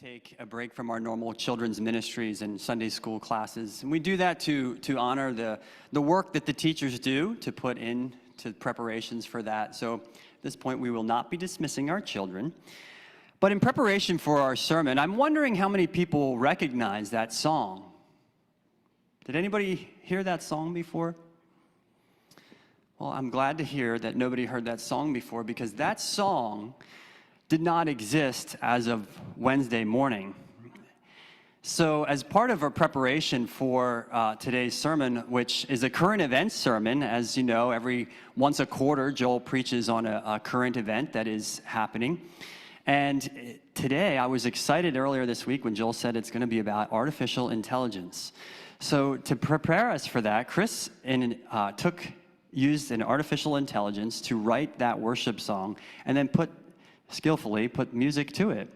take a break from our normal children's ministries and Sunday school classes. And we do that to honor the work that the teachers do to put into preparations for that. So at this point, we will not be dismissing our children. But in preparation for our sermon, I'm wondering how many people recognize that song. Did anybody hear that song before? Well, I'm glad to hear that nobody heard that song before, because that song did not exist as of Wednesday morning. So as part of our preparation for today's sermon, which is a current events sermon, as you know, every once a quarter, Joel preaches on a current event that is happening. And today, I was excited earlier this week when Joel said it's going to be about artificial intelligence. So to prepare us for that, Chris used an artificial intelligence to write that worship song and then skillfully put music to it.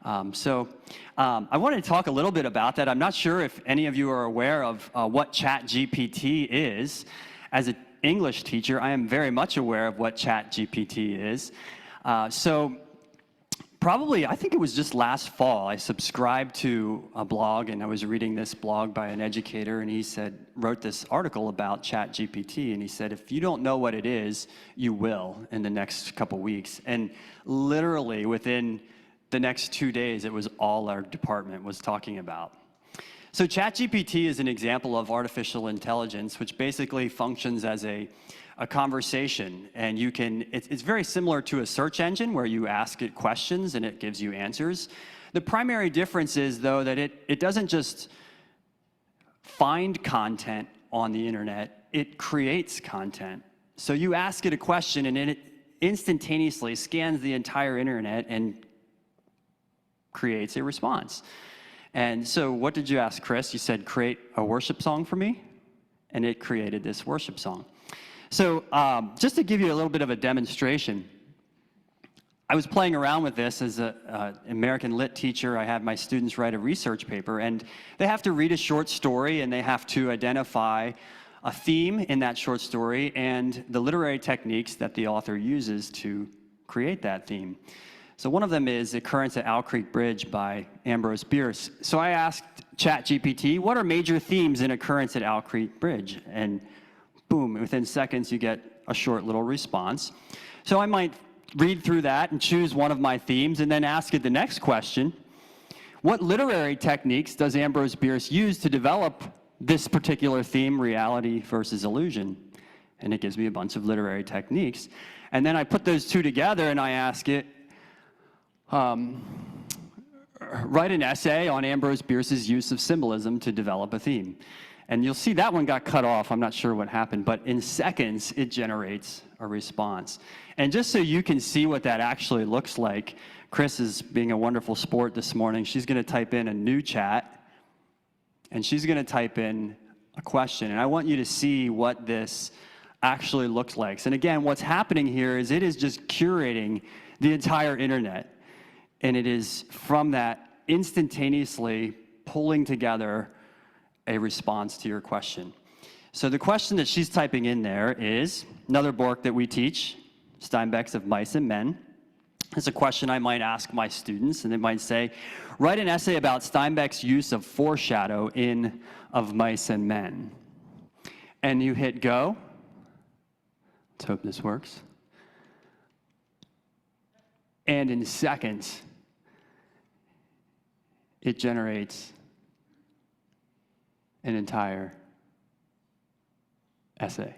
I wanted to talk a little bit about that. I'm not sure if any of you are aware of what ChatGPT is. As an English teacher, I am very much aware of what ChatGPT is. Probably, I think it was just last fall, I subscribed to a blog, and I was reading this blog by an educator, and he wrote this article about ChatGPT, and he said, if you don't know what it is, you will in the next couple weeks. And literally within the next 2 days, it was all our department was talking about. So ChatGPT is an example of artificial intelligence, which basically functions as a conversation, and it's very similar to a search engine where you ask it questions and it gives you answers. The primary difference is, though, that it doesn't just find content on the internet, it creates content. So you ask it a question and it instantaneously scans the entire internet and creates a response. And so what did you ask Chris? You said, create a worship song for me, and it created this worship song. So just to give you a little bit of a demonstration, I was playing around with this as an American Lit teacher. I had my students write a research paper, and they have to read a short story, and they have to identify a theme in that short story and the literary techniques that the author uses to create that theme. So one of them is Occurrence at Owl Creek Bridge by Ambrose Bierce. So I asked ChatGPT, what are major themes in Occurrence at Owl Creek Bridge? And boom, within seconds you get a short little response. So I might read through that and choose one of my themes and then ask it the next question. What literary techniques does Ambrose Bierce use to develop this particular theme, reality versus illusion? And it gives me a bunch of literary techniques. And then I put those two together and I ask it, write an essay on Ambrose Bierce's use of symbolism to develop a theme. And you'll see that one got cut off. I'm not sure what happened, but in seconds, it generates a response. And just so you can see what that actually looks like, Chris is being a wonderful sport this morning. She's going to type in a new chat, and she's going to type in a question. And I want you to see what this actually looks like. And again, what's happening here is it is just curating the entire internet. And it is from that instantaneously pulling together a response to your question. So the question that she's typing in there is another book that we teach, Steinbeck's Of Mice and Men. It's a question I might ask my students, and they might say, write an essay about Steinbeck's use of foreshadow in Of Mice and Men. And you hit go. Let's hope this works. And in seconds, it generates an entire essay.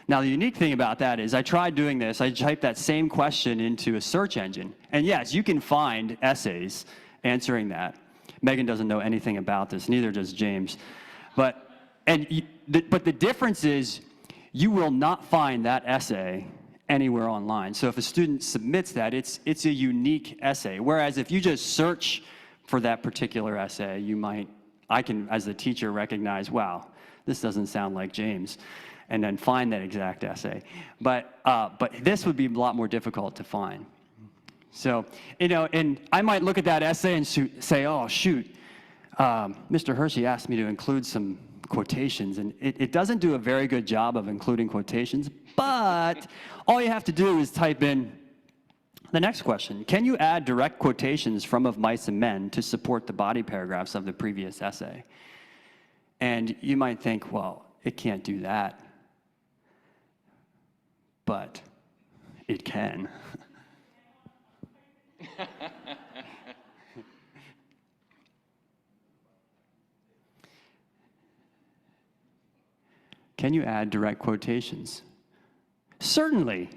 Now, the unique thing about that is I tried doing this. I typed that same question into a search engine. And yes, you can find essays answering that. Megan doesn't know anything about this, neither does James. But the difference is you will not find that essay anywhere online. So if a student submits that, it's a unique essay. Whereas if you just search for that particular essay, I can, as a teacher, recognize, wow, this doesn't sound like James, and then find that exact essay. But this would be a lot more difficult to find. So, and I might look at that essay and say, oh, shoot, Mr. Hershey asked me to include some quotations, and it doesn't do a very good job of including quotations, but all you have to do is type in The next question, can you add direct quotations from Of Mice and Men to support the body paragraphs of the previous essay? And you might think, well, it can't do that. But it can. Can you add direct quotations? Certainly.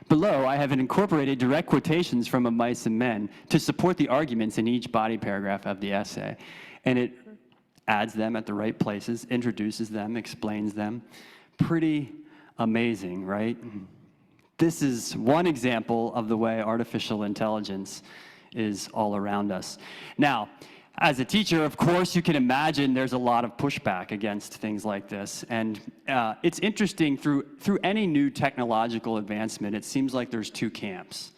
Below, I have incorporated direct quotations from Of Mice and Men to support the arguments in each body paragraph of the essay. And it adds them at the right places, introduces them, explains them. Pretty amazing, right? This is one example of the way artificial intelligence is all around us. Now, as a teacher, of course, you can imagine there's a lot of pushback against things like this. And it's interesting, through any new technological advancement, it seems like there's two camps.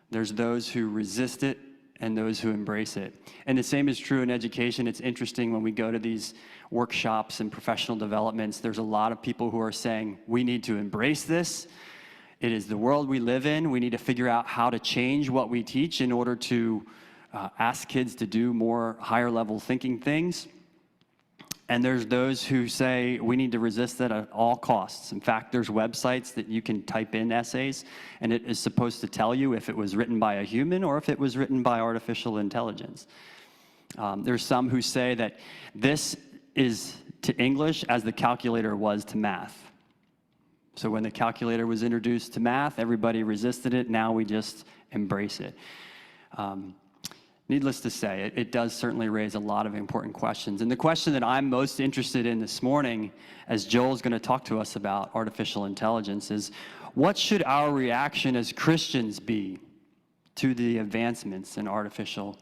There's those who resist it and those who embrace it. And the same is true in education. It's interesting when we go to these workshops and professional developments, there's a lot of people who are saying, we need to embrace this. It is the world we live in. We need to figure out how to change what we teach in order to ask kids to do more higher level thinking things. And there's those who say we need to resist it at all costs. In fact, there's websites that you can type in essays, and it is supposed to tell you if it was written by a human or if it was written by artificial intelligence. There's some who say that this is to English as the calculator was to math. So when the calculator was introduced to math, everybody resisted it. Now we just embrace it. Needless to say, it does certainly raise a lot of important questions. And the question that I'm most interested in this morning, as Joel's going to talk to us about artificial intelligence, is what should our reaction as Christians be to the advancements in artificial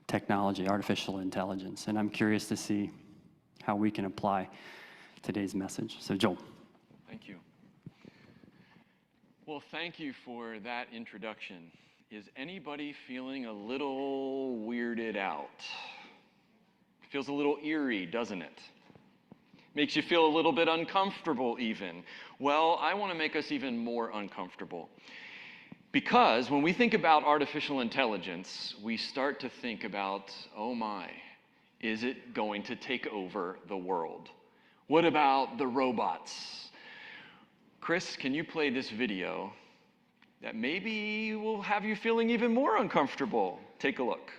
technology, artificial intelligence? And I'm curious to see how we can apply today's message. So Joel. Thank you. Well, thank you for that introduction. Is anybody feeling a little weirded out? Feels a little eerie, doesn't it? Makes you feel a little bit uncomfortable even. Well, I want to make us even more uncomfortable. Because when we think about artificial intelligence, we start to think about, oh my, is it going to take over the world? What about the robots? Chris, can you play this video that maybe will have you feeling even more uncomfortable? Take a look.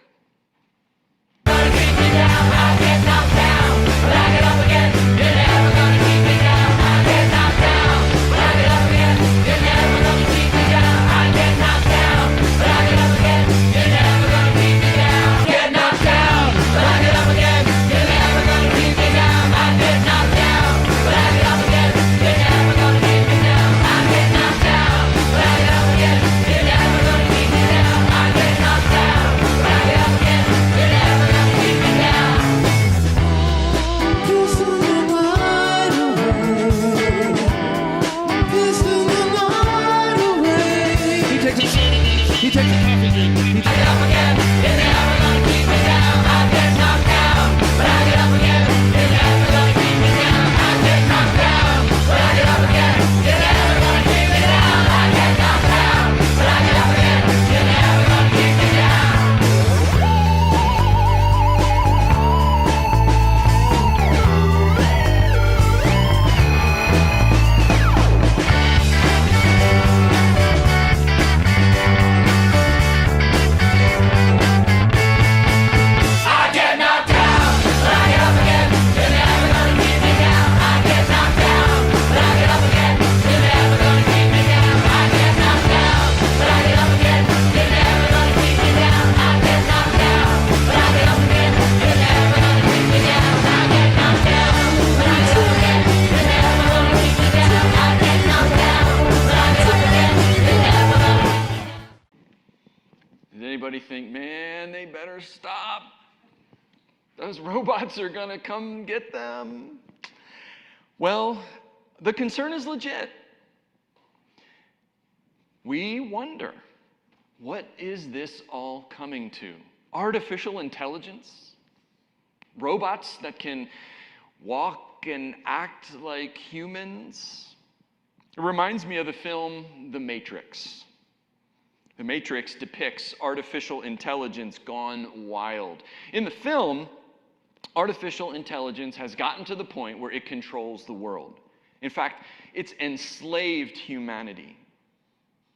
Think, man, they better stop. Those robots are going to come get them. Well, the concern is legit. We wonder, what is this all coming to? Artificial intelligence? Robots that can walk and act like humans? It reminds me of the film The Matrix. The Matrix depicts artificial intelligence gone wild. In the film, artificial intelligence has gotten to the point where it controls the world. In fact, it's enslaved humanity.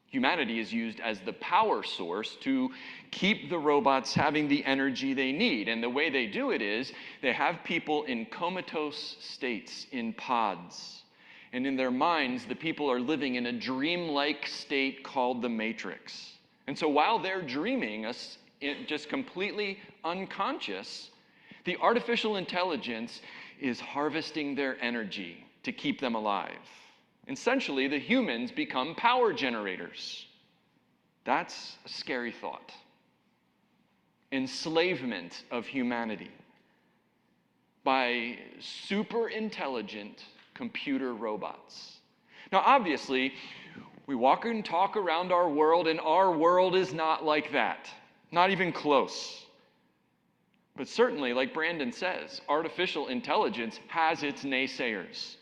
Humanity is used as the power source to keep the robots having the energy they need. And the way they do it is they have people in comatose states in pods. And in their minds, the people are living in a dreamlike state called the Matrix. And so while they're dreaming, just completely unconscious, the artificial intelligence is harvesting their energy to keep them alive. Essentially, the humans become power generators. That's a scary thought. Enslavement of humanity by super intelligent computer robots. Now, obviously, we walk and talk around our world, and our world is not like that. Not even close. But certainly, like Brandon says, artificial intelligence has its naysayers.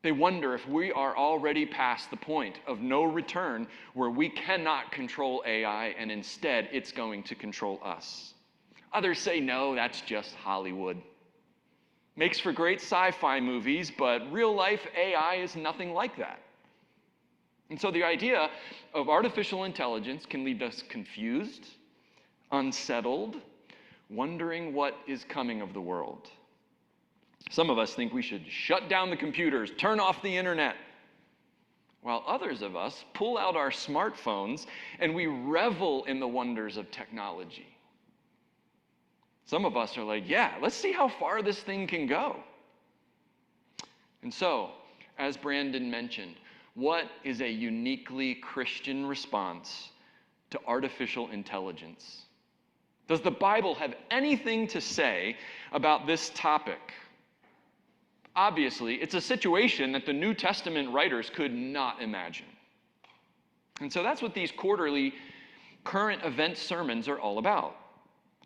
They wonder if we are already past the point of no return where we cannot control AI and instead it's going to control us. Others say, no, that's just Hollywood. Makes for great sci-fi movies, but real life AI is nothing like that. And so the idea of artificial intelligence can leave us confused, unsettled, wondering what is coming of the world. Some of us think we should shut down the computers, turn off the internet, while others of us pull out our smartphones and we revel in the wonders of technology. Some of us are like, yeah, let's see how far this thing can go. And so, as Brandon mentioned, what is a uniquely Christian response to artificial intelligence? Does the Bible have anything to say about this topic? Obviously, it's a situation that the New Testament writers could not imagine. And so that's what these quarterly current event sermons are all about.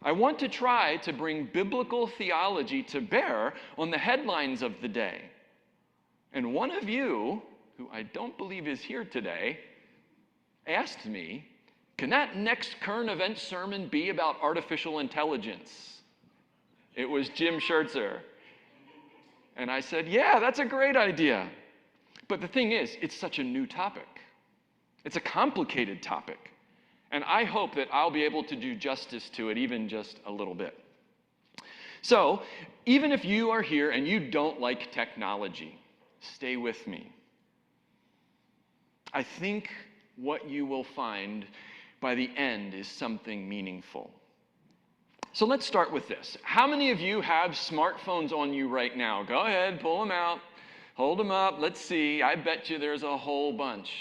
I want to try to bring biblical theology to bear on the headlines of the day. And one of you, who I don't believe is here today, asked me, can that next current event sermon be about artificial intelligence? It was Jim Schertzer. And I said, yeah, that's a great idea. But the thing is, it's such a new topic. It's a complicated topic. And I hope that I'll be able to do justice to it even just a little bit. So, even if you are here and you don't like technology, stay with me. I think what you will find by the end is something meaningful. So let's start with this. How many of you have smartphones on you right now? Go ahead, pull them out, hold them up, let's see. I bet you there's a whole bunch.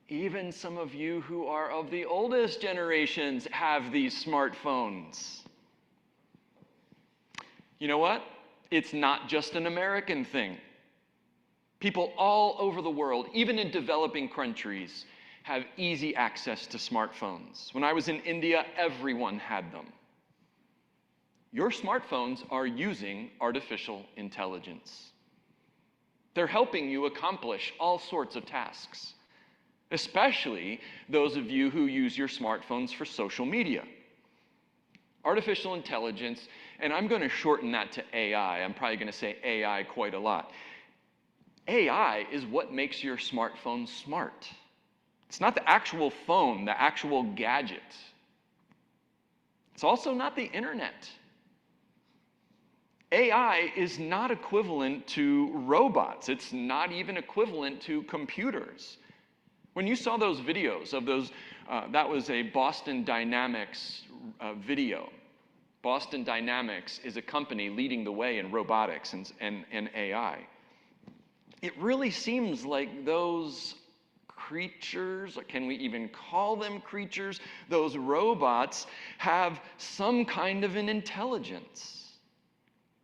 Even some of you who are of the oldest generations have these smartphones. You know what? It's not just an American thing. People all over the world, even in developing countries, have easy access to smartphones. When I was in India, everyone had them. Your smartphones are using artificial intelligence. They're helping you accomplish all sorts of tasks, especially those of you who use your smartphones for social media. Artificial intelligence, and I'm going to shorten that to AI. I'm probably going to say AI quite a lot. AI is what makes your smartphone smart. It's not the actual phone, the actual gadget. It's also not the internet. AI is not equivalent to robots. It's not even equivalent to computers. When you saw those videos of those, that was a Boston Dynamics video. Boston Dynamics is a company leading the way in robotics and AI. It really seems like those creatures, or can we even call them creatures? Those robots have some kind of an intelligence.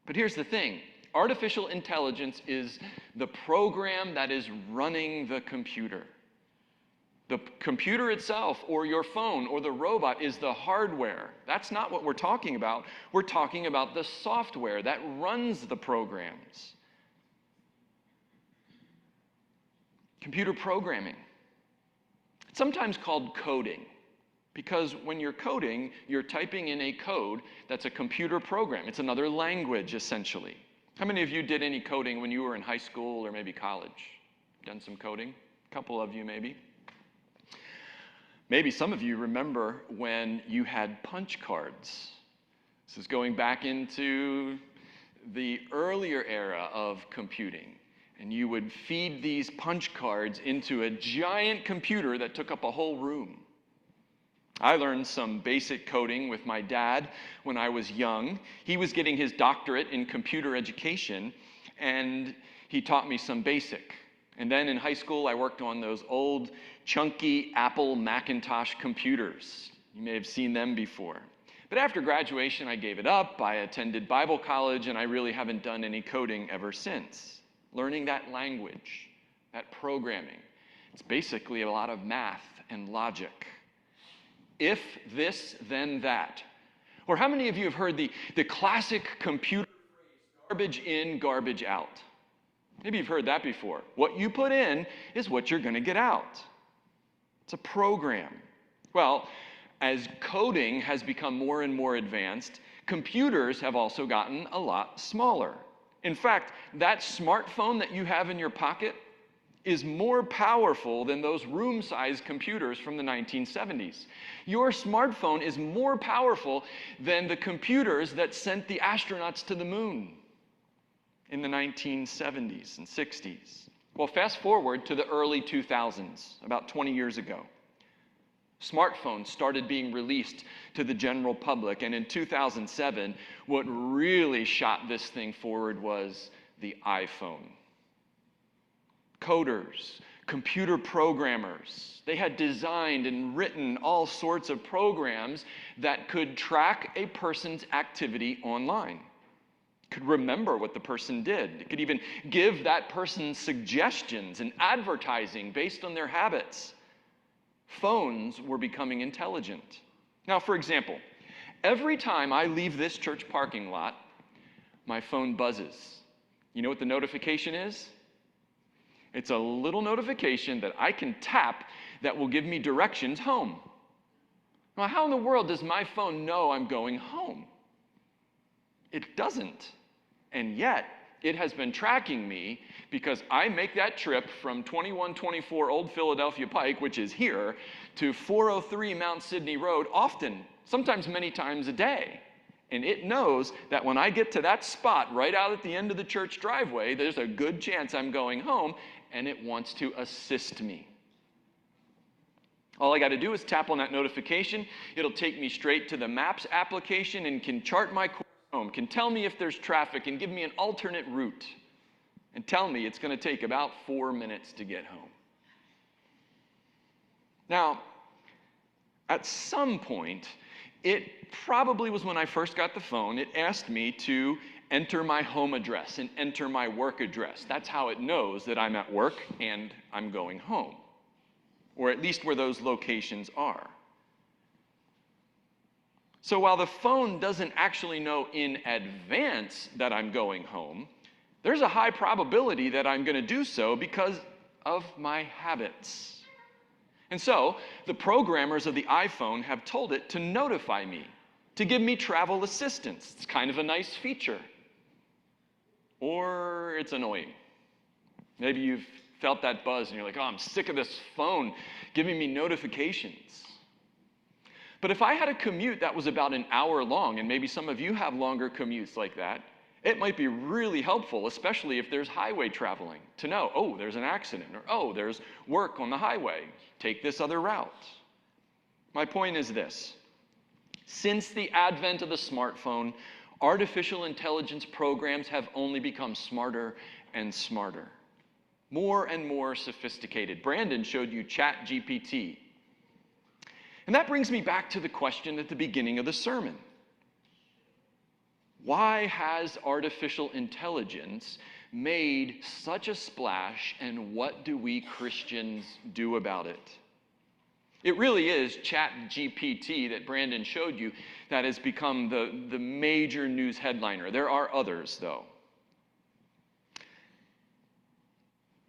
But here's the thing. Artificial intelligence is the program that is running the computer. The computer itself, or your phone, or the robot is the hardware. That's not what we're talking about. We're talking about the software that runs the programs. Computer programming. It's sometimes called coding, because when you're coding, you're typing in a code that's a computer program. It's another language, essentially. How many of you did any coding when you were in high school or maybe college? Done some coding? A couple of you, maybe. Maybe some of you remember when you had punch cards. This is going back into the earlier era of computing. And you would feed these punch cards into a giant computer that took up a whole room. I learned some basic coding with my dad when I was young. He was getting his doctorate in computer education, and he taught me some basic. And then in high school, I worked on those old, chunky Apple Macintosh computers. You may have seen them before. But after graduation, I gave it up. I attended Bible college, and I really haven't done any coding ever since. Learning that language, that programming. It's basically a lot of math and logic. If this, then that. Or how many of you have heard the classic computer phrase, garbage in, garbage out? Maybe you've heard that before. What you put in is what you're going to get out. It's a program. Well, as coding has become more and more advanced, computers have also gotten a lot smaller. In fact, that smartphone that you have in your pocket is more powerful than those room-sized computers from the 1970s. Your smartphone is more powerful than the computers that sent the astronauts to the moon in the 1970s and 60s. Well, fast forward to the early 2000s, about 20 years ago. Smartphones started being released to the general public, and in 2007, what really shot this thing forward was the iPhone. Coders, computer programmers, they had designed and written all sorts of programs that could track a person's activity online. Could remember what the person did. It could even give that person suggestions and advertising based on their habits. Phones were becoming intelligent. Now, for example, every time I leave this church parking lot, my phone buzzes. You know what the notification is? It's a little notification that I can tap that will give me directions home. Now, how in the world does my phone know I'm going home? It doesn't. And yet, it has been tracking me because I make that trip from 2124 Old Philadelphia Pike, which is here, to 403 Mount Sydney Road often, sometimes many times a day. And it knows that when I get to that spot right out at the end of the church driveway, there's a good chance I'm going home, and it wants to assist me. All I got to do is tap on that notification. It'll take me straight to the Maps application and can chart my course home, can tell me if there's traffic, and give me an alternate route, and tell me it's going to take about 4 minutes to get home. Now, at some point, it probably was when I first got the phone, it asked me to enter my home address and enter my work address. That's how it knows that I'm at work and I'm going home, or at least where those locations are. So while the phone doesn't actually know in advance that I'm going home, there's a high probability that I'm going to do so because of my habits. And so the programmers of the iPhone have told it to notify me, to give me travel assistance. It's kind of a nice feature. Or it's annoying. Maybe you've felt that buzz and you're like, oh, I'm sick of this phone giving me notifications. But if I had a commute that was about an hour long, and maybe some of you have longer commutes like that, it might be really helpful, especially if there's highway traveling, to know, oh, there's an accident, or oh, there's work on the highway. Take this other route. My point is this. Since the advent of the smartphone, artificial intelligence programs have only become smarter and smarter, more and more sophisticated. Brandon showed you ChatGPT. And that brings me back to the question at the beginning of the sermon. Why has artificial intelligence made such a splash, and what do we Christians do about it? It really is ChatGPT that Brandon showed you that has become the major news headliner. There are others, though.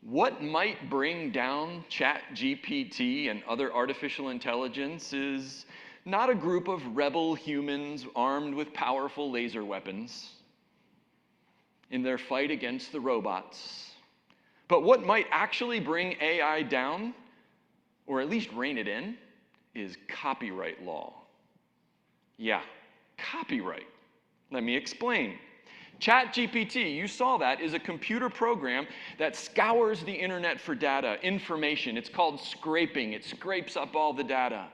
What might bring down ChatGPT and other artificial intelligence is not a group of rebel humans armed with powerful laser weapons in their fight against the robots. But what might actually bring AI down, or at least rein it in, is copyright law. Yeah, copyright. Let me explain. ChatGPT, you saw that, is a computer program that scours the internet for data, information. It's called scraping. It scrapes up all the data.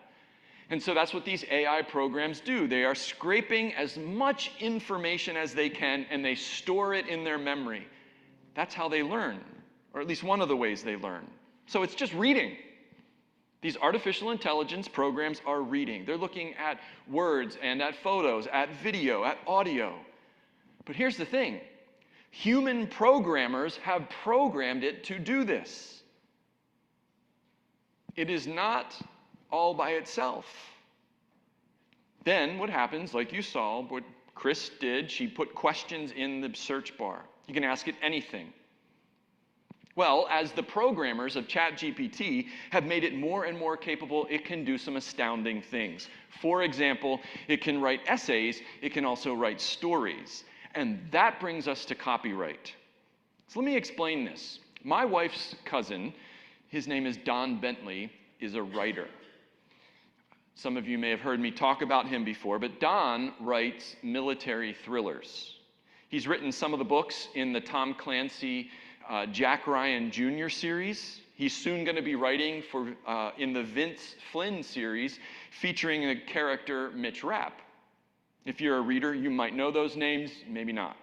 And so that's what these AI programs do. They are scraping as much information as they can, and they store it in their memory. That's how they learn, or at least one of the ways they learn. So it's just reading. These artificial intelligence programs are reading. They're looking at words and at photos, at video, at audio. But here's the thing. Human programmers have programmed it to do this. It is not all by itself. Then what happens, like you saw, what Chris did, she put questions in the search bar. You can ask it anything. Well, as the programmers of ChatGPT have made it more and more capable, it can do some astounding things. For example, it can write essays, it can also write stories. And that brings us to copyright. So let me explain this. My wife's cousin, his name is Don Bentley, is a writer. Some of you may have heard me talk about him before, but Don writes military thrillers. He's written some of the books in the Tom Clancy Jack Ryan Jr. series. He's soon going to be writing in the Vince Flynn series featuring the character Mitch Rapp. If you're a reader, you might know those names, maybe not.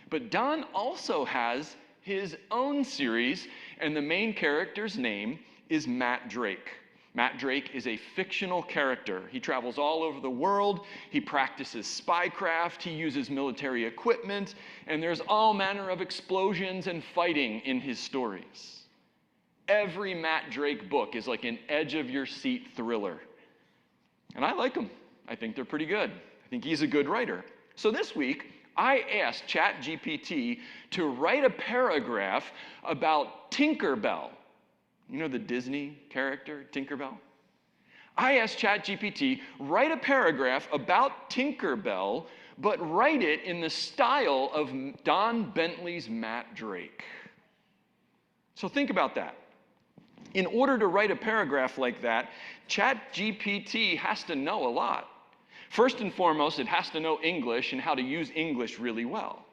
But Don also has his own series, and the main character's name is Matt Drake. Matt Drake is a fictional character. He travels all over the world, he practices spycraft, he uses military equipment, and there's all manner of explosions and fighting in his stories. Every Matt Drake book is like an edge-of-your-seat thriller. And I like them. I think they're pretty good. I think he's a good writer. So this week, I asked ChatGPT to write a paragraph about Tinkerbell. You know the Disney character, Tinkerbell? I asked ChatGPT, write a paragraph about Tinkerbell, but write it in the style of Don Bentley's Matt Drake. So think about that. In order to write a paragraph like that, ChatGPT has to know a lot. First and foremost, it has to know English and how to use English really well.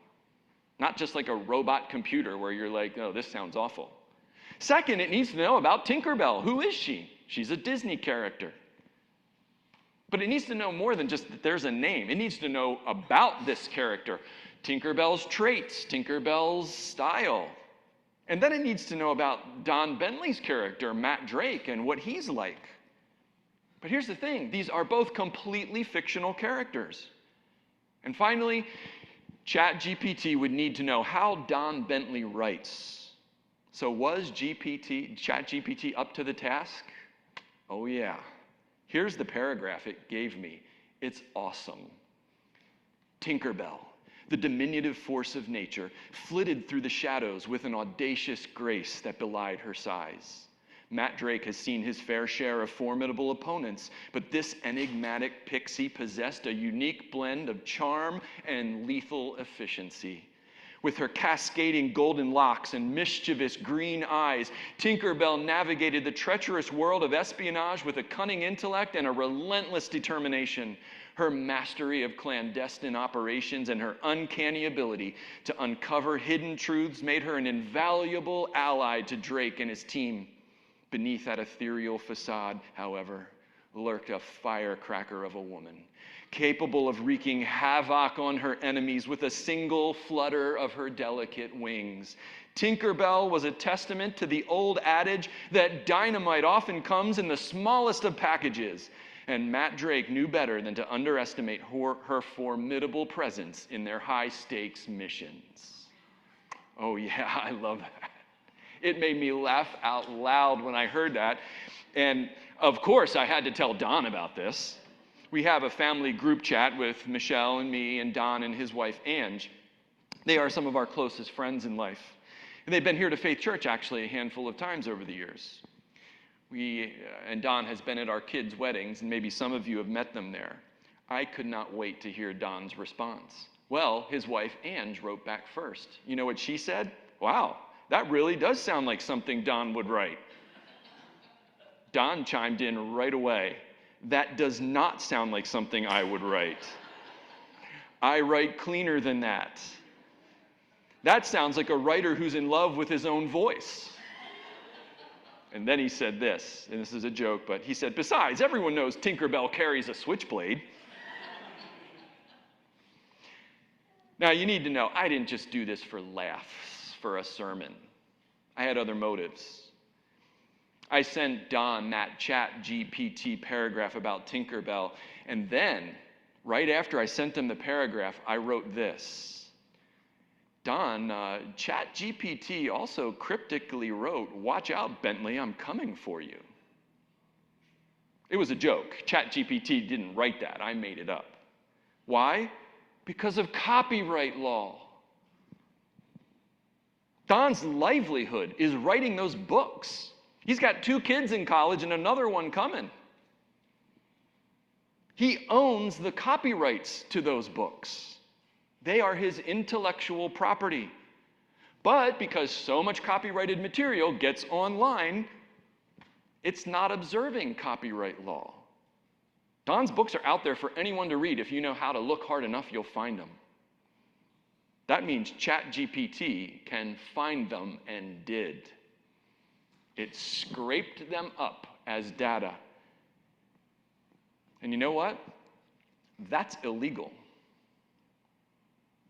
Not just like a robot computer where you're like, oh, this sounds awful. Second, it needs to know about Tinkerbell. Who is she? She's a Disney character. But it needs to know more than just that there's a name. It needs to know about this character, Tinkerbell's traits, Tinkerbell's style. And then it needs to know about Don Bentley's character, Matt Drake, and what he's like. But here's the thing. These are both completely fictional characters. And finally, ChatGPT would need to know how Don Bentley writes. So was ChatGPT up to the task? Oh yeah. Here's the paragraph it gave me. It's awesome. Tinkerbell, the diminutive force of nature, flitted through the shadows with an audacious grace that belied her size. Matt Drake has seen his fair share of formidable opponents, but this enigmatic pixie possessed a unique blend of charm and lethal efficiency. With her cascading golden locks and mischievous green eyes, Tinkerbell navigated the treacherous world of espionage with a cunning intellect and a relentless determination. Her mastery of clandestine operations and her uncanny ability to uncover hidden truths made her an invaluable ally to Drake and his team. Beneath that ethereal facade, however, lurked a firecracker of a woman, capable of wreaking havoc on her enemies with a single flutter of her delicate wings. Tinkerbell was a testament to the old adage that dynamite often comes in the smallest of packages, and Matt Drake knew better than to underestimate her formidable presence in their high-stakes missions. Oh yeah, I love that. It made me laugh out loud when I heard that, and of course I had to tell Don about this. We have a family group chat with Michelle and me and Don and his wife, Ange. They are some of our closest friends in life. And they've been here to Faith Church, actually, a handful of times over the years. And Don has been at our kids' weddings, and maybe some of you have met them there. I could not wait to hear Don's response. Well, his wife, Ange, wrote back first. You know what she said? Wow, that really does sound like something Don would write. Don chimed in right away. That does not sound like something I would write. I write cleaner than that. That sounds like a writer who's in love with his own voice. And then he said this, and this is a joke, but he said, besides, everyone knows Tinkerbell carries a switchblade. Now, you need to know, I didn't just do this for laughs, for a sermon. I had other motives. I sent Don that ChatGPT paragraph about Tinkerbell, and then, right after I sent him the paragraph, I wrote this. Don, ChatGPT also cryptically wrote, watch out, Bentley, I'm coming for you. It was a joke. ChatGPT didn't write that. I made it up. Why? Because of copyright law. Don's livelihood is writing those books. He's got 2 kids in college and another one coming. He owns the copyrights to those books. They are his intellectual property. But because so much copyrighted material gets online, it's not observing copyright law. Don's books are out there for anyone to read. If you know how to look hard enough, you'll find them. That means ChatGPT can find them and did. It scraped them up as data. And you know what? That's illegal.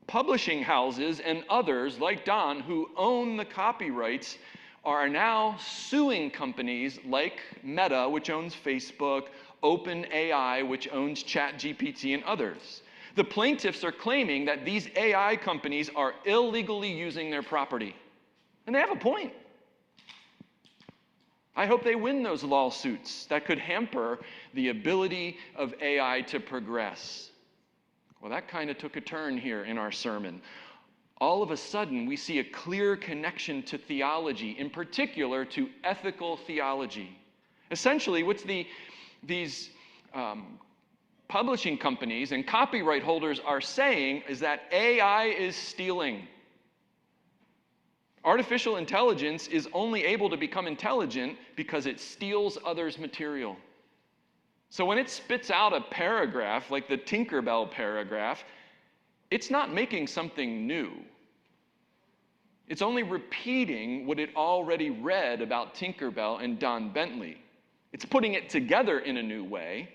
Publishing houses and others like Don who own the copyrights are now suing companies like Meta, which owns Facebook, OpenAI, which owns ChatGPT, and others. The plaintiffs are claiming that these AI companies are illegally using their property. And they have a point. I hope they win those lawsuits that could hamper the ability of AI to progress. Well, that kind of took a turn here in our sermon. All of a sudden, we see a clear connection to theology, in particular to ethical theology. Essentially, what these publishing companies and copyright holders are saying is that AI is stealing. Artificial intelligence is only able to become intelligent because it steals others' material. So when it spits out a paragraph, like the Tinkerbell paragraph, it's not making something new. It's only repeating what it already read about Tinkerbell and Don Bentley. It's putting it together in a new way.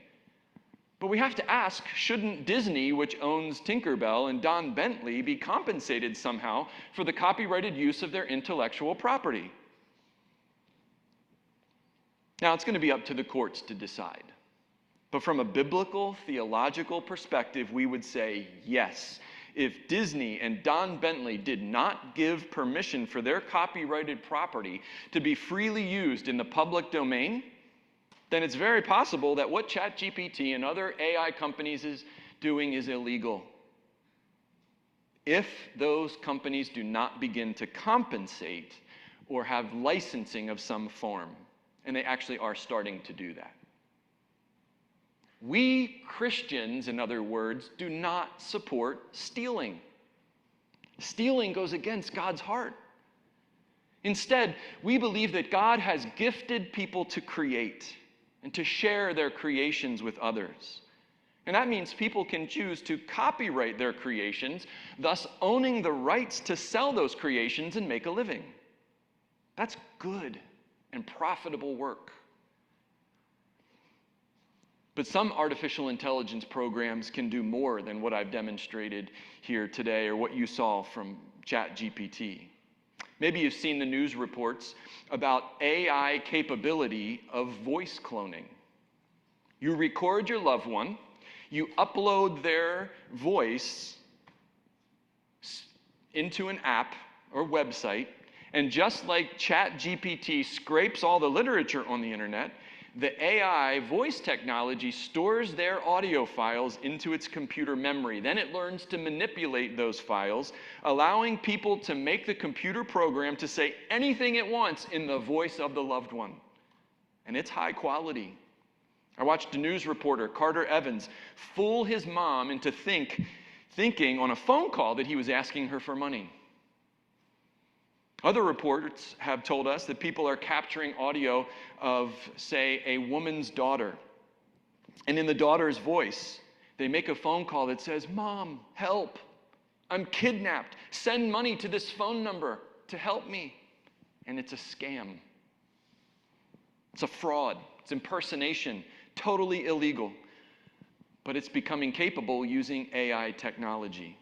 But we have to ask, shouldn't Disney, which owns Tinkerbell and Don Bentley, be compensated somehow for the copyrighted use of their intellectual property? Now, it's going to be up to the courts to decide. But from a biblical, theological perspective, we would say yes. If Disney and Don Bentley did not give permission for their copyrighted property to be freely used in the public domain, then it's very possible that what ChatGPT and other AI companies is doing is illegal. If those companies do not begin to compensate or have licensing of some form, and they actually are starting to do that. We Christians, in other words, do not support stealing. Stealing goes against God's heart. Instead, we believe that God has gifted people to create and to share their creations with others. And that means people can choose to copyright their creations, thus owning the rights to sell those creations and make a living. That's good and profitable work. But some artificial intelligence programs can do more than what I've demonstrated here today or what you saw from ChatGPT. Maybe you've seen the news reports about AI capability of voice cloning. You record your loved one, you upload their voice into an app or website, and just like ChatGPT scrapes all the literature on the internet, The AI voice technology stores their audio files into its computer memory. Then it learns to manipulate those files, allowing people to make the computer program to say anything it wants in the voice of the loved one. And it's high quality. I watched a news reporter, Carter Evans, fool his mom into thinking on a phone call that he was asking her for money. Other reports have told us that people are capturing audio of, say, a woman's daughter. And in the daughter's voice, they make a phone call that says, "Mom, help. I'm kidnapped. Send money to this phone number to help me." And it's a scam. It's a fraud. It's impersonation. Totally illegal. But it's becoming capable using AI technology.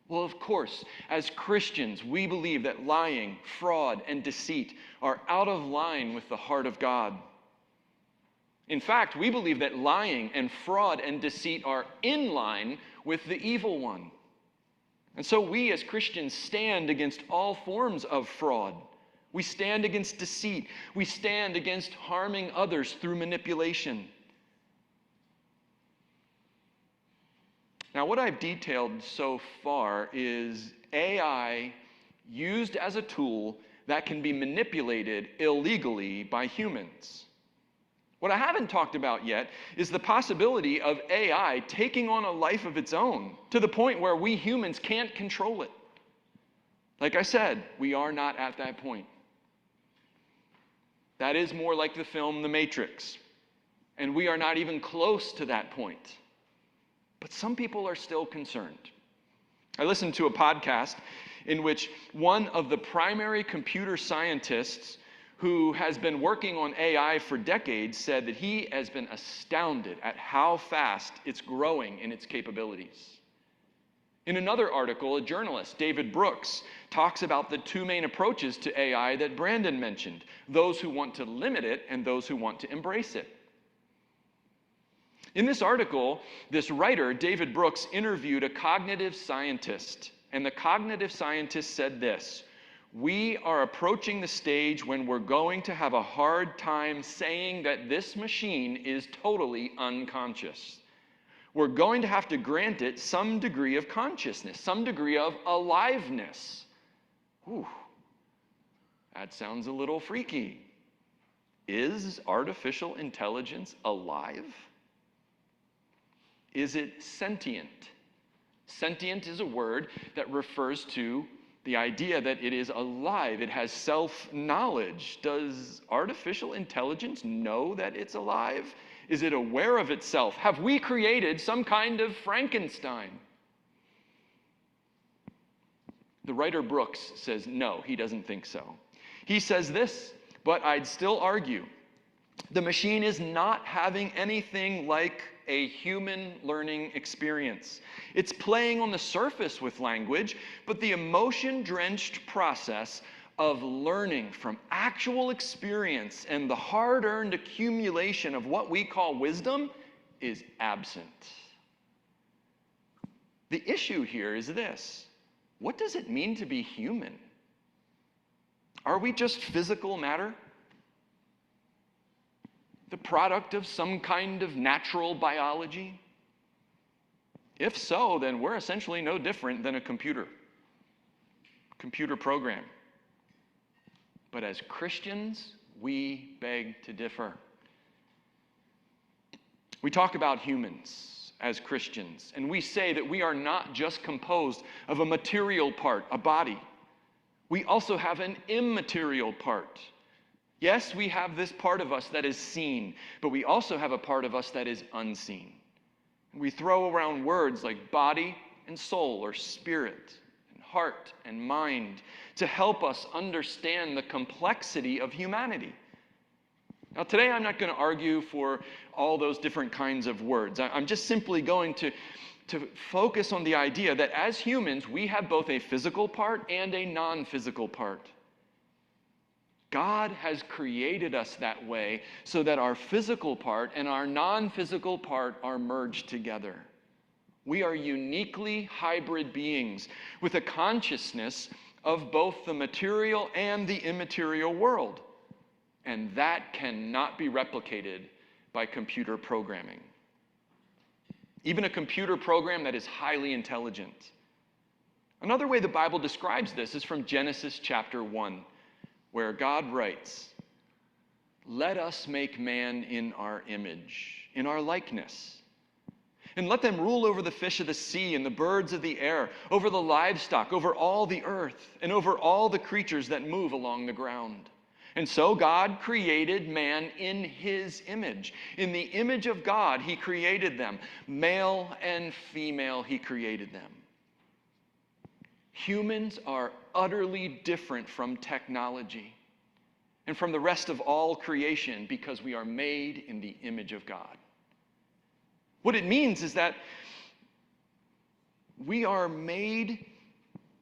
Well, of course, as Christians, we believe that lying, fraud, and deceit are out of line with the heart of God. In fact, we believe that lying and fraud and deceit are in line with the evil one. And so we as Christians stand against all forms of fraud. We stand against deceit. We stand against harming others through manipulation. Now, what I've detailed so far is AI used as a tool that can be manipulated illegally by humans. What I haven't talked about yet is the possibility of AI taking on a life of its own to the point where we humans can't control it. Like I said, we are not at that point. That is more like the film The Matrix, and we are not even close to that point. But some people are still concerned. I listened to a podcast in which one of the primary computer scientists who has been working on AI for decades said that he has been astounded at how fast it's growing in its capabilities. In another article, a journalist, David Brooks, talks about the two main approaches to AI that Brandon mentioned, those who want to limit it and those who want to embrace it. In this article, this writer, David Brooks, interviewed a cognitive scientist, and the cognitive scientist said this: "We are approaching the stage when we're going to have a hard time saying that this machine is totally unconscious. We're going to have to grant it some degree of consciousness, some degree of aliveness." Whew, that sounds a little freaky. Is artificial intelligence alive? Is it sentient? Sentient is a word that refers to the idea that it is alive. It has self-knowledge. Does artificial intelligence know that it's alive? Is it aware of itself? Have we created some kind of Frankenstein? The writer Brooks says no, he doesn't think so. He says this: "But I'd still argue the machine is not having anything like a human learning experience. It's playing on the surface with language, but the emotion-drenched process of learning from actual experience and the hard-earned accumulation of what we call wisdom is absent." The issue here is this: what does it mean to be human? Are we just physical matter? The product of some kind of natural biology? If so, then we're essentially no different than a computer program. But as Christians, we beg to differ. We talk about humans as Christians, and we say that we are not just composed of a material part, a body. We also have an immaterial part. Yes, we have this part of us that is seen, but we also have a part of us that is unseen. We throw around words like body and soul, or spirit and heart and mind, to help us understand the complexity of humanity. Now, today I'm not going to argue for all those different kinds of words. I'm just simply going to focus on the idea that as humans, we have both a physical part and a non-physical part. God has created us that way so that our physical part and our non-physical part are merged together. We are uniquely hybrid beings with a consciousness of both the material and the immaterial world. And that cannot be replicated by computer programming. Even a computer program that is highly intelligent. Another way the Bible describes this is from Genesis chapter 1, where God writes, "Let us make man in our image, in our likeness. And let them rule over the fish of the sea and the birds of the air, over the livestock, over all the earth, and over all the creatures that move along the ground." And so God created man in his image. In the image of God, he created them. Male and female, he created them. Humans are utterly different from technology and from the rest of all creation because we are made in the image of God. What it means is that we are made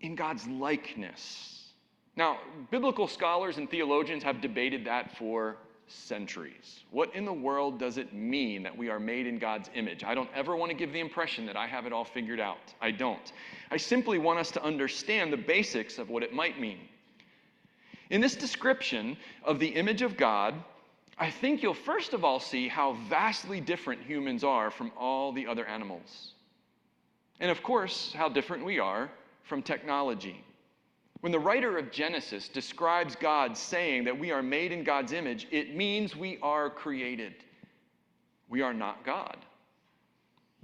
in God's likeness. Now, biblical scholars and theologians have debated that for centuries. What in the world does it mean that we are made in God's image? I don't ever want to give the impression that I have it all figured out. I don't. I simply want us to understand the basics of what it might mean. In this description of the image of God, I think you'll first of all see how vastly different humans are from all the other animals. And of course, how different we are from technology. When the writer of Genesis describes God saying that we are made in God's image, it means we are created. We are not God.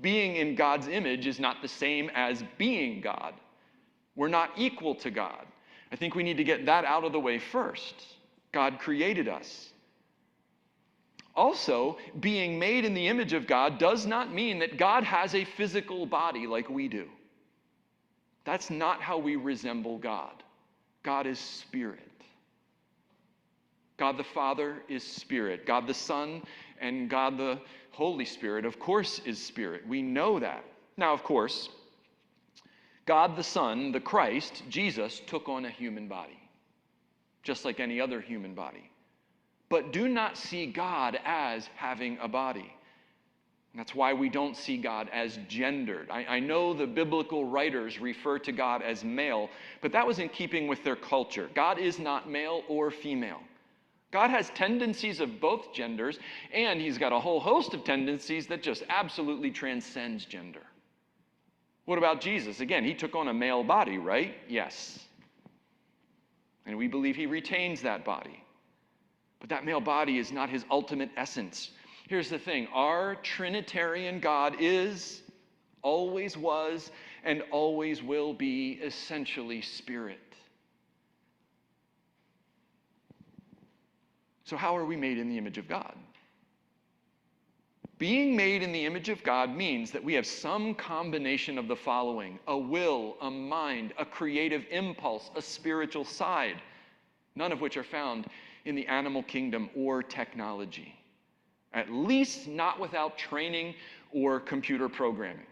Being in God's image is not the same as being God. We're not equal to God. I think we need to get that out of the way first. God created us. Also, being made in the image of God does not mean that God has a physical body like we do. That's not how we resemble God. God is spirit. God the Father is spirit. God the Son and God the Holy Spirit, of course, is spirit. We know that. Now, of course, God the Son, the Christ, Jesus, took on a human body, just like any other human body. But do not see God as having a body. And that's why we don't see God as gendered. I know the biblical writers refer to God as male, but that was in keeping with their culture. God is not male or female. God has tendencies of both genders, and he's got a whole host of tendencies that just absolutely transcends gender. What about Jesus? Again, he took on a male body, right? Yes. And we believe he retains that body. But that male body is not his ultimate essence. Here's the thing. Our Trinitarian God is, always was, and always will be essentially spirit. So how are we made in the image of God? Being made in the image of God means that we have some combination of the following: a will, a mind, a creative impulse, a spiritual side, none of which are found in the animal kingdom or technology. At least not without training or computer programming.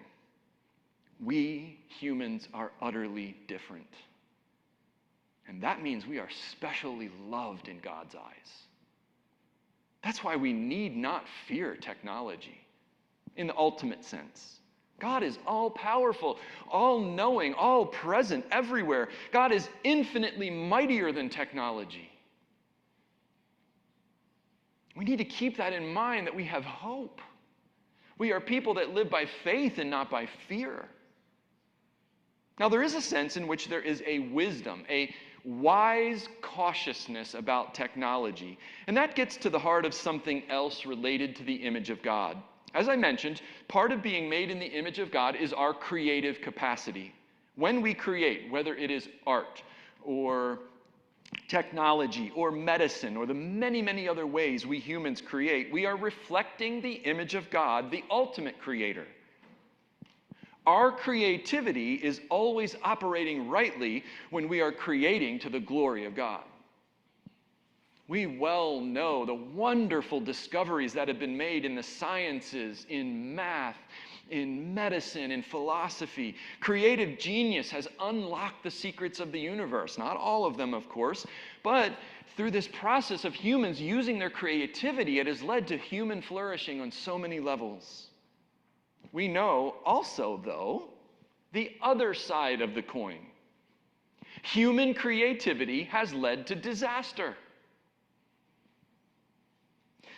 We humans are utterly different. And that means we are specially loved in God's eyes. That's why we need not fear technology in the ultimate sense. God is all-powerful, all-knowing, all-present, everywhere. God is infinitely mightier than technology. We need to keep that in mind, that we have hope. We are people that live by faith and not by fear. Now, there is a sense in which there is a wisdom, a wise cautiousness about technology. And that gets to the heart of something else related to the image of God. As I mentioned, part of being made in the image of God is our creative capacity. When we create, whether it is art or technology or medicine or the many, many other ways we humans create, we are reflecting the image of God, the ultimate creator. Our creativity is always operating rightly when we are creating to the glory of God. We well know the wonderful discoveries that have been made in the sciences, in math, in medicine, in philosophy. Creative genius has unlocked the secrets of the universe. Not all of them, of course, but through this process of humans using their creativity, it has led to human flourishing on so many levels. We know also, though, the other side of the coin. Human creativity has led to disaster.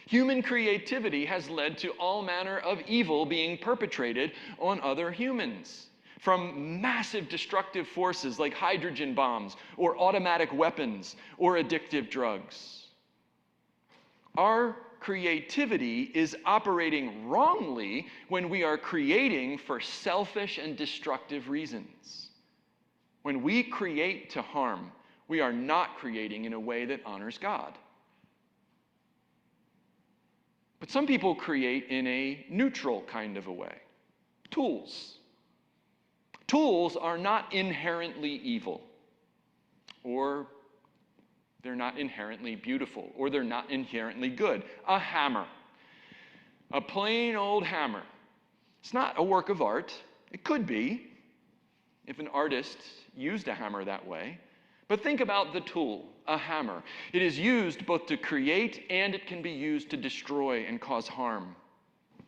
Human creativity has led to all manner of evil being perpetrated on other humans, from massive destructive forces like hydrogen bombs or automatic weapons or addictive drugs. Our creativity is operating wrongly when we are creating for selfish and destructive reasons. When we create to harm, we are not creating in a way that honors God. But some people create in a neutral kind of a way. Tools. Tools are not inherently evil, or they're not inherently beautiful, or they're not inherently good. A hammer. A plain old hammer. It's not a work of art. It could be, if an artist used a hammer that way. But think about the tool, a hammer. It is used both to create and it can be used to destroy and cause harm.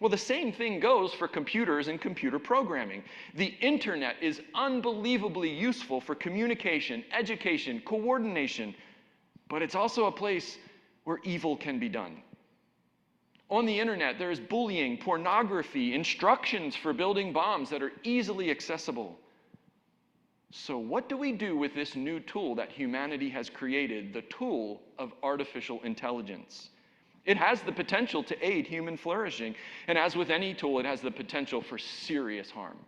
Well, the same thing goes for computers and computer programming. The internet is unbelievably useful for communication, education, coordination, but it's also a place where evil can be done. On the internet, there is bullying, pornography, instructions for building bombs that are easily accessible. So what do we do with this new tool that humanity has created, the tool of artificial intelligence? It has the potential to aid human flourishing, and as with any tool, it has the potential for serious harm.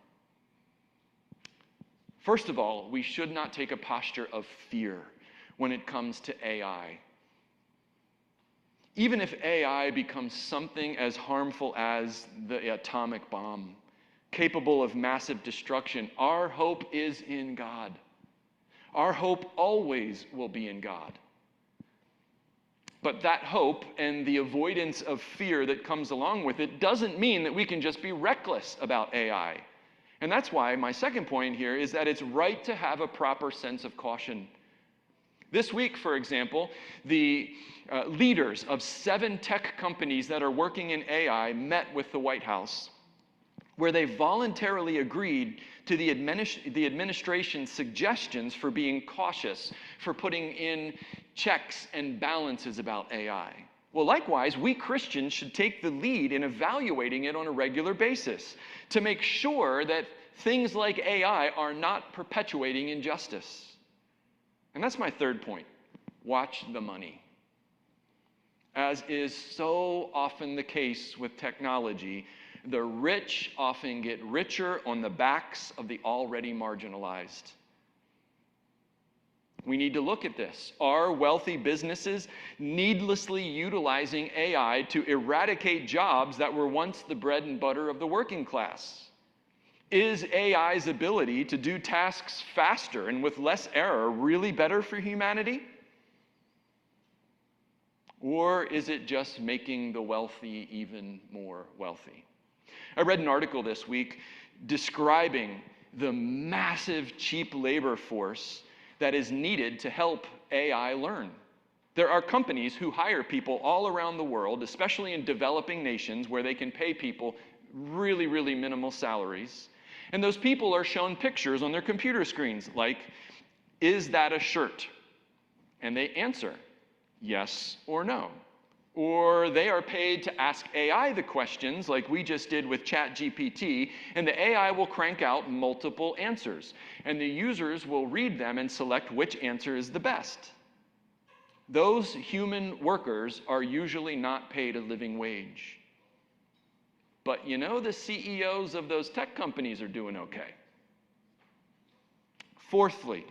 First of all, we should not take a posture of fear when it comes to AI. Even if AI becomes something as harmful as the atomic bomb, capable of massive destruction, our hope is in God. Our hope always will be in God. But that hope and the avoidance of fear that comes along with it doesn't mean that we can just be reckless about AI. And that's why my second point here is that it's right to have a proper sense of caution. This week, for example, the leaders of 7 tech companies that are working in AI met with the White House, where they voluntarily agreed to the administration's suggestions for being cautious, for putting in checks and balances about AI. Well, likewise, we Christians should take the lead in evaluating it on a regular basis to make sure that things like AI are not perpetuating injustice. And that's my third point. Watch the money. As is so often the case with technology, the rich often get richer on the backs of the already marginalized. We need to look at this. Are wealthy businesses needlessly utilizing AI to eradicate jobs that were once the bread and butter of the working class? Is AI's ability to do tasks faster and with less error really better for humanity? Or is it just making the wealthy even more wealthy? I read an article this week describing the massive cheap labor force that is needed to help AI learn. There are companies who hire people all around the world, especially in developing nations where they can pay people really, really minimal salaries. And those people are shown pictures on their computer screens like, is that a shirt? And they answer, yes or no. Or they are paid to ask AI the questions like we just did with ChatGPT, and the AI will crank out multiple answers. And the users will read them and select which answer is the best. Those human workers are usually not paid a living wage. But you know, the CEOs of those tech companies are doing okay. Fourthly,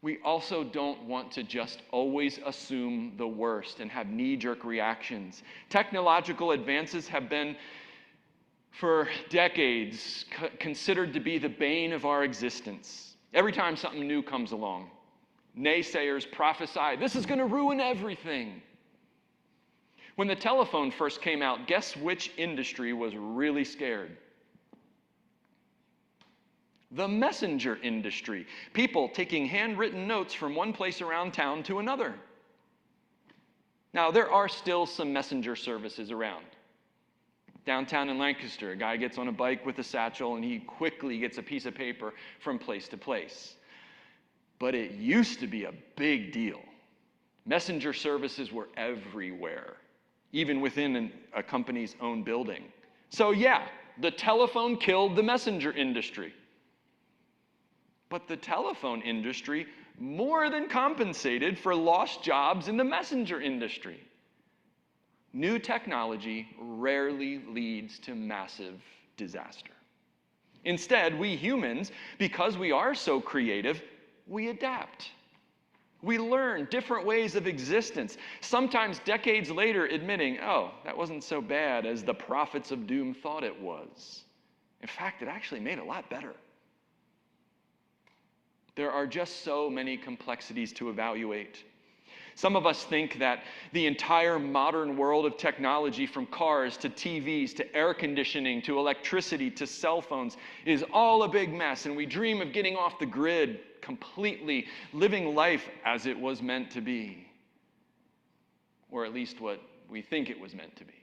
we also don't want to just always assume the worst and have knee-jerk reactions. Technological advances have been, for decades, considered to be the bane of our existence. Every time something new comes along, naysayers prophesy, this is going to ruin everything. When the telephone first came out, guess which industry was really scared? The messenger industry. People taking handwritten notes from one place around town to another. Now, there are still some messenger services around. Downtown in Lancaster, a guy gets on a bike with a satchel and he quickly gets a piece of paper from place to place. But it used to be a big deal. Messenger services were everywhere. even within a company's own building. So yeah, the telephone killed the messenger industry. But the telephone industry more than compensated for lost jobs in the messenger industry. New technology rarely leads to massive disaster. Instead, we humans, because we are so creative, we adapt. We learn different ways of existence, sometimes decades later admitting, oh, that wasn't so bad as the prophets of doom thought it was. In fact, it actually made it a lot better. There are just so many complexities to evaluate. Some of us think that the entire modern world of technology, from cars to TVs to air conditioning to electricity to cell phones, is all a big mess, and we dream of getting off the grid completely, living life as it was meant to be, or at least what we think it was meant to be.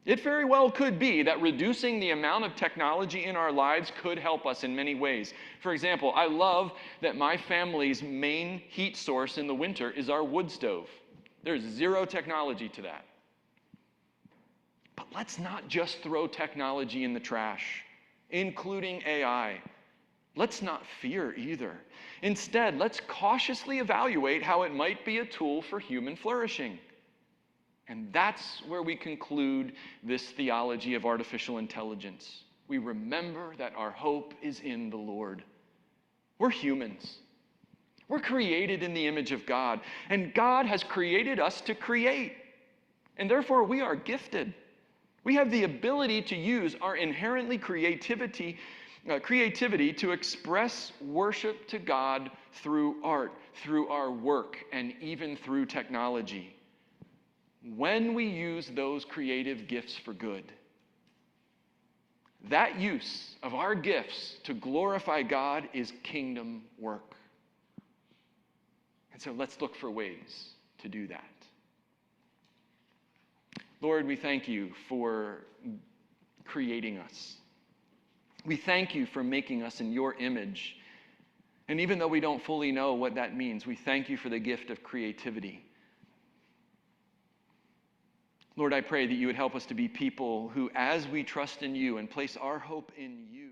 It very well could be that reducing the amount of technology in our lives could help us in many ways. For example, I love that my family's main heat source in the winter is our wood stove. There's zero technology to that. But let's not just throw technology in the trash, including AI. Let's not fear either. Instead, let's cautiously evaluate how it might be a tool for human flourishing. And that's where we conclude this theology of artificial intelligence. We remember that our hope is in the Lord. We're humans. We're created in the image of God, and God has created us to create. And therefore, we are gifted. We have the ability to use our inherently creativity to express worship to God through art, through our work, and even through technology. When we use those creative gifts for good, that use of our gifts to glorify God is kingdom work. And so let's look for ways to do that. Lord, we thank you for creating us. We thank you for making us in your image. And even though we don't fully know what that means, we thank you for the gift of creativity. Lord, I pray that you would help us to be people who, as we trust in you and place our hope in you,